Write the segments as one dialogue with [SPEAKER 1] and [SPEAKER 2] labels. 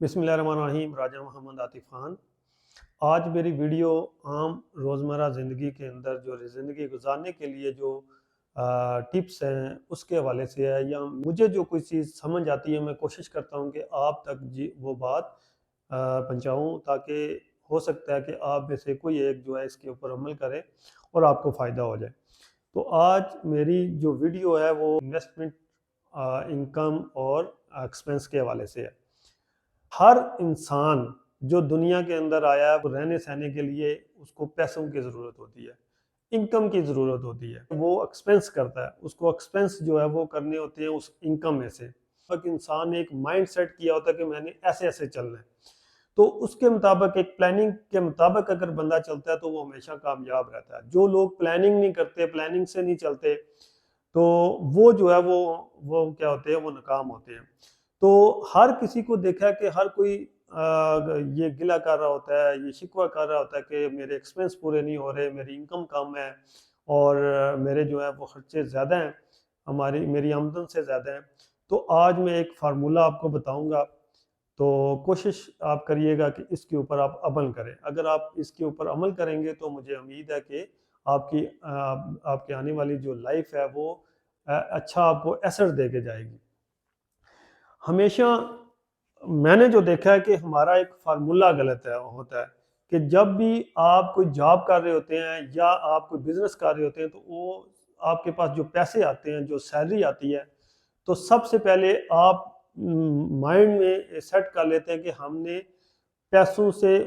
[SPEAKER 1] बिस्मिल्लाहिर्रहमानिर्रहीम। राजा मोहम्मद आतिफ खान। आज मेरी वीडियो आम रोज़मर्रा ज़िंदगी के अंदर जो ज़िंदगी गुजारने के लिए जो टिप्स हैं उसके हवाले से है, या मुझे जो कोई चीज़ समझ आती है मैं कोशिश करता हूँ कि आप तक जी वो बात पहुँचाऊँ, ताकि हो सकता है कि आप में से कोई एक जो है इसके ऊपर अमल करे और आपको फ़ायदा हो जाए। तो आज मेरी जो वीडियो है वो इन्वेस्टमेंट, इनकम और एक्सपेंस के हवाले से है। हर इंसान जो दुनिया के अंदर आया है वो रहने सहने के लिए उसको पैसों की ज़रूरत होती है, इनकम की ज़रूरत होती है। वो एक्सपेंस करता है, उसको एक्सपेंस जो है वो करने होते हैं उस इनकम में से। एक इंसान ने एक माइंड सेट किया होता है कि मैंने ऐसे-ऐसे चलना है। तो उसके मुताबिक एक प्लानिंग के मुताबिक अगर बंदा चलता है तो वो हमेशा कामयाब रहता है। जो लोग प्लानिंग नहीं करते, प्लानिंग से नहीं चलते, तो वो जो है वो क्या होते हैं, वो नाकाम होते हैं। तो हर किसी को देखा है कि हर कोई ये गिला कर रहा होता है, ये शिकवा कर रहा होता है कि मेरे एक्सपेंस पूरे नहीं हो रहे, मेरी इनकम कम है और मेरे जो है वो खर्चे ज़्यादा हैं, मेरी आमदन से ज़्यादा हैं। तो आज मैं एक फार्मूला आपको बताऊंगा, तो कोशिश आप करिएगा कि इसके ऊपर आप अमल करें। अगर आप इसके ऊपर अमल करेंगे तो मुझे उम्मीद है कि आपकी आने वाली जो लाइफ है वो अच्छा आपको असर दे के जाएगी। हमेशा मैंने जो देखा है कि हमारा एक फार्मूला गलत है होता है कि जब भी आप कोई जॉब कर रहे होते हैं या आप कोई बिजनेस कर रहे होते हैं, तो वो आपके पास जो पैसे आते हैं, जो सैलरी आती है, तो सबसे पहले आप माइंड में सेट कर लेते हैं कि हमने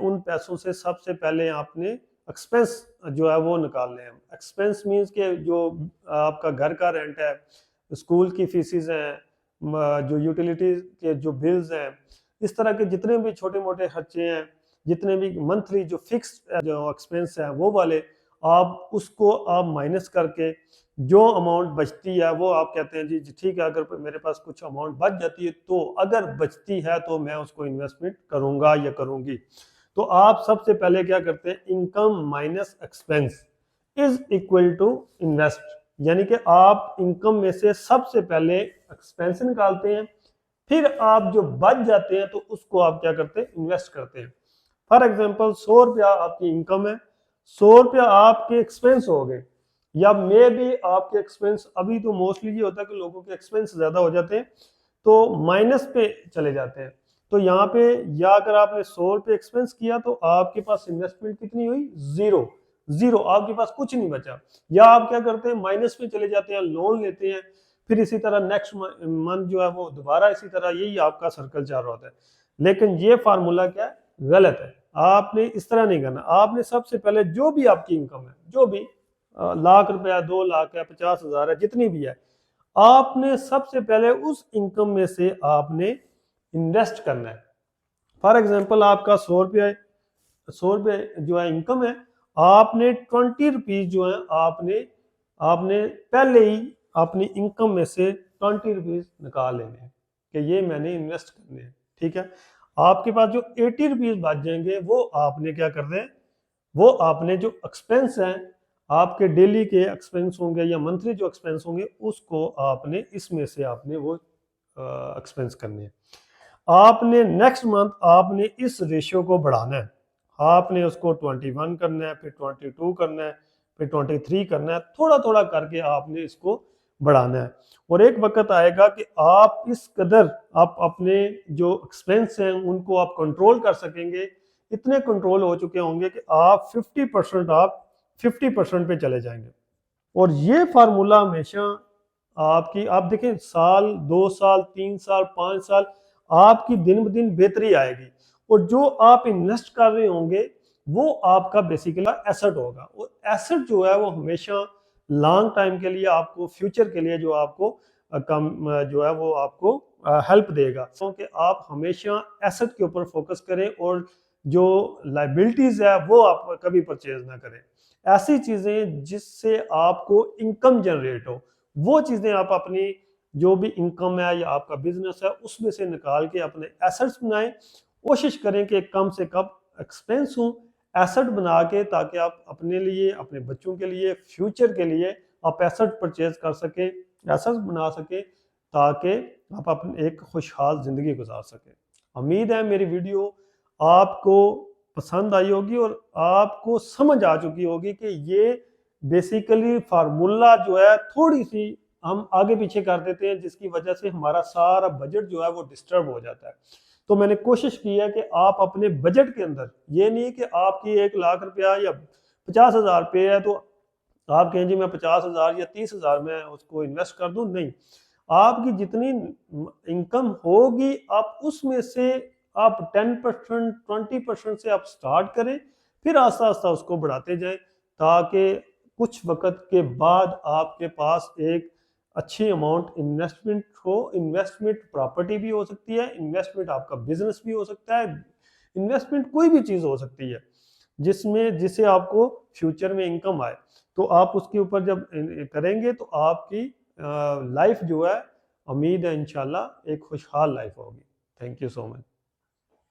[SPEAKER 1] उन पैसों से सबसे पहले आपने एक्सपेंस जो है वो निकालने हैं। एक्सपेंस मीन्स के जो आपका घर का रेंट है, स्कूल की फीसिस हैं, जो यूटिलिटी के जो बिल्स हैं, इस तरह के जितने भी छोटे मोटे खर्चे हैं, जितने भी मंथली जो फिक्स जो एक्सपेंस है वो वाले, आप उसको आप माइनस करके जो अमाउंट बचती है वो आप कहते हैं जी जी ठीक है, अगर मेरे पास कुछ अमाउंट बच जाती है तो अगर बचती है तो मैं उसको इन्वेस्टमेंट करूंगा या करूंगी। तो आप सबसे पहले क्या करते हैं, income minus expense is equal to invest, यानी कि आप इनकम में से सबसे पहले एक्सपेंस निकालते हैं, फिर आप जो बच जाते हैं तो उसको आप क्या करते हैं, इन्वेस्ट करते हैं। फॉर एग्जाम्पल 100 रुपया आपकी इनकम है, 100 रुपया आपके एक्सपेंस हो गए, या मे भी आपके एक्सपेंस, अभी तो मोस्टली ये होता है कि लोगों के एक्सपेंस ज्यादा हो जाते हैं तो माइनस पे चले जाते हैं। तो यहाँ पे, या अगर आपने 100 रुपये एक्सपेंस किया तो आपके पास इन्वेस्टमेंट कितनी हुई, जीरो। जीरो, आपके पास कुछ नहीं बचा। या आप क्या करते हैं, माइनस में चले जाते हैं, लोन लेते हैं, फिर इसी तरह नेक्स्ट मंथ जो है वो दोबारा इसी तरह यही आपका सर्कल चल रहा होता है। लेकिन ये फार्मूला क्या है, गलत है। आपने इस तरह नहीं करना। आपने सबसे पहले जो भी आपकी इनकम है, जो भी लाख रुपया, 2 लाख है, 50,000 है, जितनी भी है, आपने सबसे पहले उस इनकम में से आपने इन्वेस्ट करना है। फॉर एग्जाम्पल आपका 100 रुपये जो है इनकम है, आपने 20 रुपीज जो है आपने आपने पहले ही अपनी इनकम में से 20 रुपीज निकाल लेने हैं कि ये मैंने इन्वेस्ट करने हैं। ठीक है, आपके पास जो 80 रुपीज बच जाएंगे वो आपने क्या करना है, वो आपने जो एक्सपेंस हैं, आपके डेली के एक्सपेंस होंगे या मंथली जो एक्सपेंस होंगे, उसको आपने इसमें से आपने वो एक्सपेंस करने हैं। आपने नेक्स्ट मंथ आपने इस रेशियो को बढ़ाना है। आपने उसको 21 करना है, फिर 22 करना है, फिर 23 करना है, थोड़ा थोड़ा करके आपने इसको बढ़ाना है। और एक वक्त आएगा कि आप इस कदर आप अपने जो एक्सपेंस हैं उनको आप कंट्रोल कर सकेंगे, इतने कंट्रोल हो चुके होंगे कि आप 50% पे चले जाएंगे। और ये फार्मूला हमेशा आप देखें, साल, 2 साल, 3 साल, 5 साल, आपकी दिन ब दिन बेहतरी आएगी। और जो आप इन्वेस्ट कर रहे होंगे वो आपका बेसिकली एसेट होगा। और एसेट जो है वो हमेशा लॉन्ग टाइम के लिए, आपको फ्यूचर के लिए जो आपको जो है वो आपको हेल्प देगा। क्योंकि आप हमेशा एसेट के ऊपर फोकस करें और जो लाइबिलिटीज है वो आप कभी परचेज ना करें। ऐसी चीजें जिससे आपको इनकम जनरेट हो, वो चीजें आप अपनी जो भी इनकम है या आपका बिजनेस है उसमें से निकाल के अपने एसेट्स बनाएं। कोशिश करें कि कम से कम एक्सपेंस हो, एसेट बना के, ताकि आप अपने लिए, अपने बच्चों के लिए, फ्यूचर के लिए आप एसेट परचेज कर सकें, एसेट्स बना सकें, ताकि आप अपनी एक खुशहाल जिंदगी गुजार सकें। उम्मीद है मेरी वीडियो आपको पसंद आई होगी और आपको समझ आ चुकी होगी कि ये बेसिकली फार्मूला जो है थोड़ी सी हम आगे पीछे कर देते हैं, जिसकी वजह से हमारा सारा बजट जो है वो डिस्टर्ब हो जाता है। तो मैंने कोशिश की है कि आप अपने बजट के अंदर, ये नहीं कि आपकी 1 लाख रुपया या 50,000 रुपये है तो आप कहें जी मैं 50,000 या 30,000 में उसको इन्वेस्ट कर दूं, नहीं। आपकी जितनी इनकम होगी आप उसमें से आप 10% 20% से आप स्टार्ट करें, फिर आस्ता आस्ता उसको बढ़ाते जाएं, ताकि कुछ वक्त के बाद आपके पास एक अच्छी अमाउंट इन्वेस्टमेंट हो। इन्वेस्टमेंट प्रॉपर्टी भी हो सकती है, इन्वेस्टमेंट आपका बिजनेस भी हो सकता है, इन्वेस्टमेंट कोई भी चीज़ हो सकती है जिससे आपको फ्यूचर में इनकम आए। तो आप उसके ऊपर जब करेंगे तो आपकी लाइफ जो है, उम्मीद है इंशाल्लाह एक खुशहाल लाइफ होगी। Thank you so much.